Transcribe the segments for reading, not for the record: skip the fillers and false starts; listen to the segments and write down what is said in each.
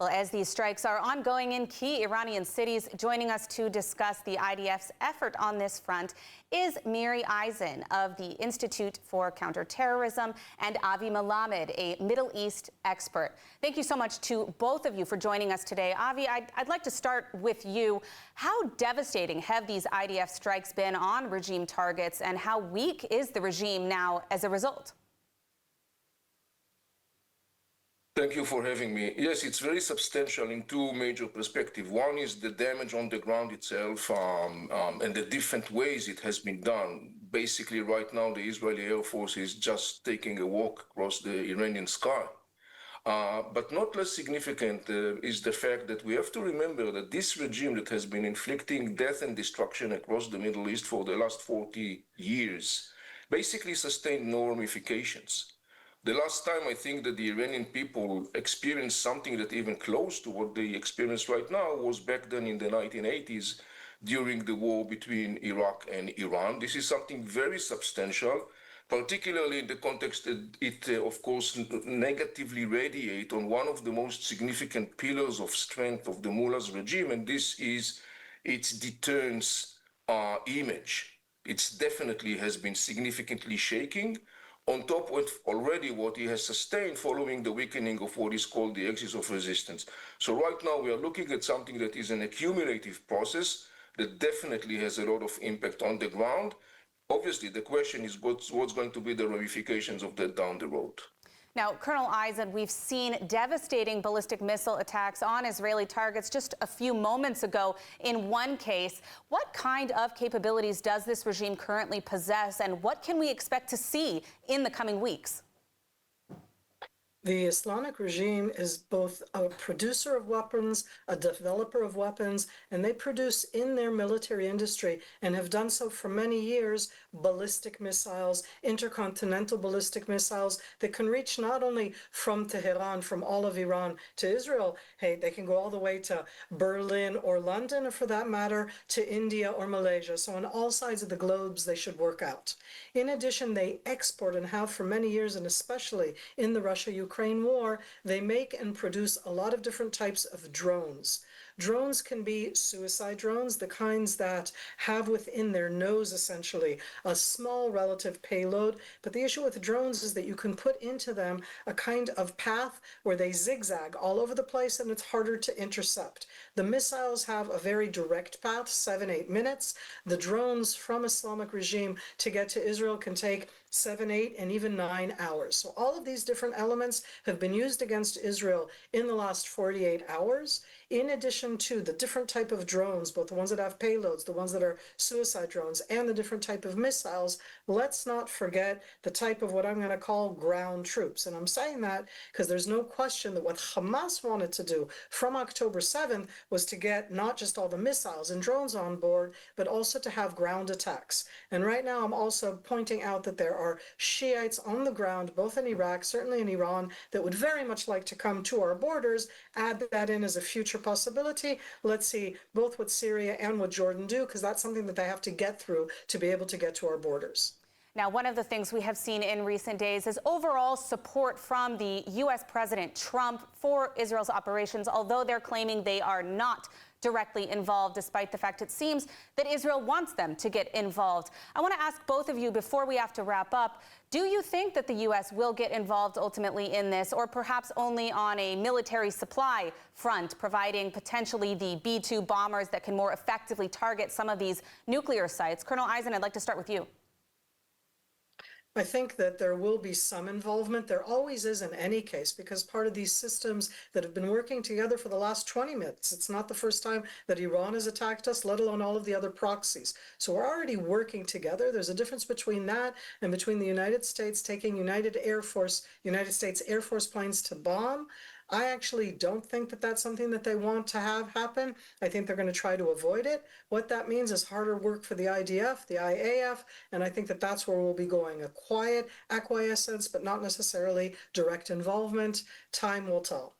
Well, as these strikes are ongoing in key Iranian cities, joining us to discuss the IDF's effort on this front is Miri of the Institute for Counterterrorism and Avi Melamed, a Middle East expert. Thank you so much to both of you for joining us today. Avi, I'd like to start with you. How devastating have these IDF strikes been on regime targets, and how weak is the regime now as a result? Thank you for having me. Yes, it's very substantial in two major perspectives. One is the damage on the ground itself and the different ways it has been done. Basically, right now, the Israeli Air Force is just taking a walk across the Iranian sky. But not less significant is the fact that we have to remember that this regime that has been inflicting death and destruction across the Middle East for the last 40 years basically sustained no ramifications. The last time I think that the Iranian people experienced something that even close to what they experience right now was back then in the 1980s during the war between Iraq and Iran. This is something very substantial, particularly in the context that it, of course, negatively radiate on one of the most significant pillars of strength of the mullah's regime, and this is its deterrence image. It definitely has been significantly shaking, on top of already what he has sustained following the weakening of what is called the axis of resistance. So right now we are looking at something that is an accumulative process that definitely has a lot of impact on the ground. Obviously, the question is what's going to be the ramifications of that down the road. Now, Colonel Eisen, we've seen devastating ballistic missile attacks on Israeli targets just a few moments ago in one case. What kind of capabilities does this regime currently possess, and what can we expect to see in the coming weeks? The Islamic regime is both a producer of weapons, a developer of weapons, and they produce in their military industry, and have done so for many years, ballistic missiles, intercontinental ballistic missiles that can reach not only from Tehran, from all of Iran to Israel. Hey, they can go all the way to Berlin or London, or for that matter, to India or Malaysia. So on all sides of the globes, they should work out. In addition, they export and have for many years, and especially in the Russia-Ukraine war, they make and produce a lot of different types of drones. Drones can be suicide drones, the kinds that have within their nose, essentially, a small relative payload. But the issue with drones is that you can put into them a kind of path where they zigzag all over the place, and it's harder to intercept. The missiles have a very direct path, 7-8 minutes. The drones from Islamic regime to get to Israel can take 7, 8, and even 9 hours. So all of these different elements have been used against Israel in the last 48 hours. In addition to the different type of drones, both the ones that have payloads, the ones that are suicide drones, and the different type of missiles, let's not forget the type of what I'm going to call ground troops. And I'm saying that because there's no question that what Hamas wanted to do from October 7th was to get not just all the missiles and drones on board, but also to have ground attacks. And right now I'm also pointing out that there are Shiites on the ground, both in Iraq, certainly in Iran, that would very much like to come to our borders. Add that in as a future possibility. Let's see both what Syria and what Jordan do, because that's something that they have to get through to be able to get to our borders. Now, one of the things we have seen in recent days is overall support from the U.S. President Trump for Israel's operations, although they're claiming they are not directly involved, despite the fact it seems that Israel wants them to get involved. I want to ask both of you, before we have to wrap up, do you think that the U.S. will get involved ultimately in this, or perhaps only on a military supply front, providing potentially the B-2 bombers that can more effectively target some of these nuclear sites? Colonel Eisen, I'd like to start with you. I think that there will be some involvement. There always is in any case, because part of these systems that have been working together for the last 20 minutes, it's not the first time that Iran has attacked us, let alone all of the other proxies. So we're already working together. There's a difference between that and between the United States taking United States Air Force planes to bomb. I actually don't think that that's something that they want to have happen. I think they're going to try to avoid it. What that means is harder work for the IDF, the IAF, and I think that that's where we'll be going. A quiet acquiescence, but not necessarily direct involvement. Time will tell.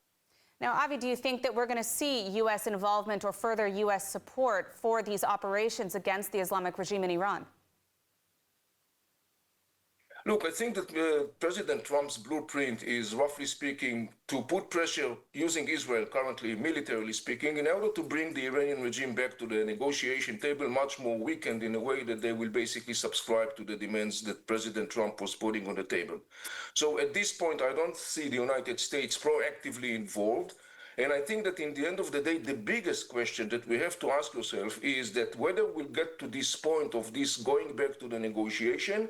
Now, Avi, do you think that we're going to see U.S. involvement or further U.S. support for these operations against the Islamic regime in Iran? Look, I think that President Trump's blueprint is, roughly speaking, to put pressure using Israel, currently militarily speaking, in order to bring the Iranian regime back to the negotiation table much more weakened in a way that they will basically subscribe to the demands that President Trump was putting on the table. So at this point, I don't see the United States proactively involved. And I think that in the end of the day, the biggest question that we have to ask ourselves is that whether we'll get to this point of this going back to the negotiation,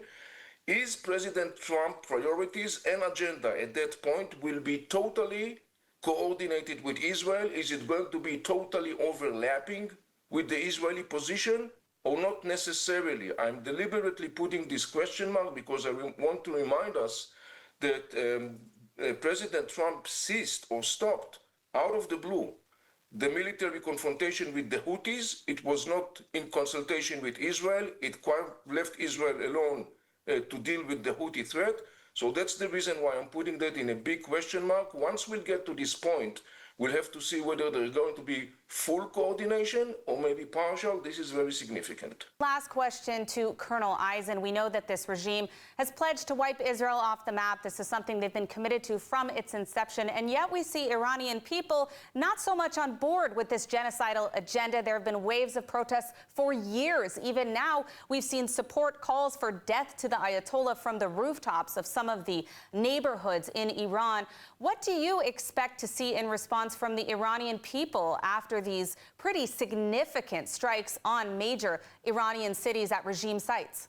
is President Trump's priorities and agenda at that point will be totally coordinated with Israel? Is it going to be totally overlapping with the Israeli position or not necessarily? I'm deliberately putting this question mark because I want to remind us that President Trump ceased or stopped out of the blue the military confrontation with the Houthis. It was not in consultation with Israel. It left Israel alone to deal with the Houthi threat. So that's the reason why I'm putting that in a big question mark. Once we'll get to this point, we'll have to see whether there's going to be full coordination or maybe partial. This is very significant. Last question to Colonel Eisen. We know that this regime has pledged to wipe Israel off the map. This is something they've been committed to from its inception. And yet we see Iranian people not so much on board with this genocidal agenda. There have been waves of protests for years. Even now, we've seen support calls for death to the Ayatollah from the rooftops of some of the neighborhoods in Iran. What do you expect to see in response from the Iranian people after these pretty significant strikes on major Iranian cities at regime sites?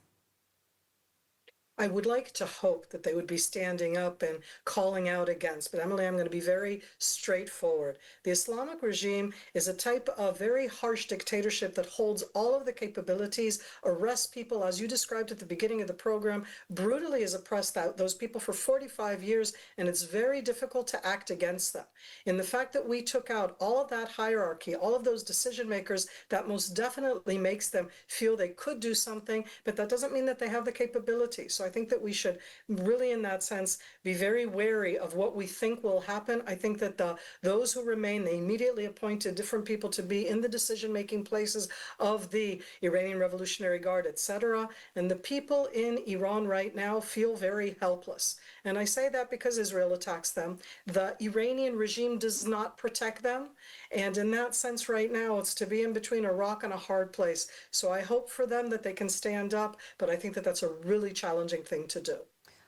I would like to hope that they would be standing up and calling out against. But Emily, I'm going to be very straightforward. The Islamic regime is a type of very harsh dictatorship that holds all of the capabilities, arrests people, as you described at the beginning of the program, brutally has oppressed those people for 45 years, and it's very difficult to act against them. In the fact that we took out all of that hierarchy, all of those decision makers, that most definitely makes them feel they could do something, but that doesn't mean that they have the capability. So I think that we should really, in that sense, be very wary of what we think will happen. I think that those who remain, they immediately appointed different people to be in the decision-making places of the Iranian Revolutionary Guard, etc. And the people in Iran right now feel very helpless. And I say that because Israel attacks them. The Iranian regime does not protect them. And in that sense right now, it's to be in between a rock and a hard place. So I hope for them that they can stand up, but I think that that's a really challenging thing to do.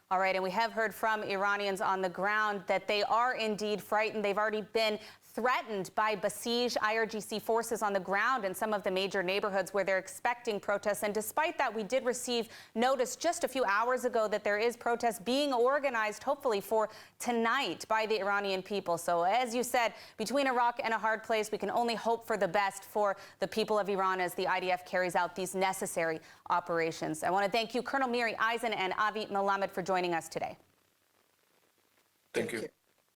All right, and we have heard from Iranians on the ground that they are indeed frightened. They've already been threatened by Basij IRGC forces on the ground in some of the major neighborhoods where they're expecting protests. And despite that, we did receive notice just a few hours ago that there is protests being organized, hopefully for tonight, by the Iranian people. So as you said, between a rock and a hard place, we can only hope for the best for the people of Iran as the IDF carries out these necessary operations. I want to thank you, Colonel Miri Eisen and Avi Melamed, for joining us today. Thank you.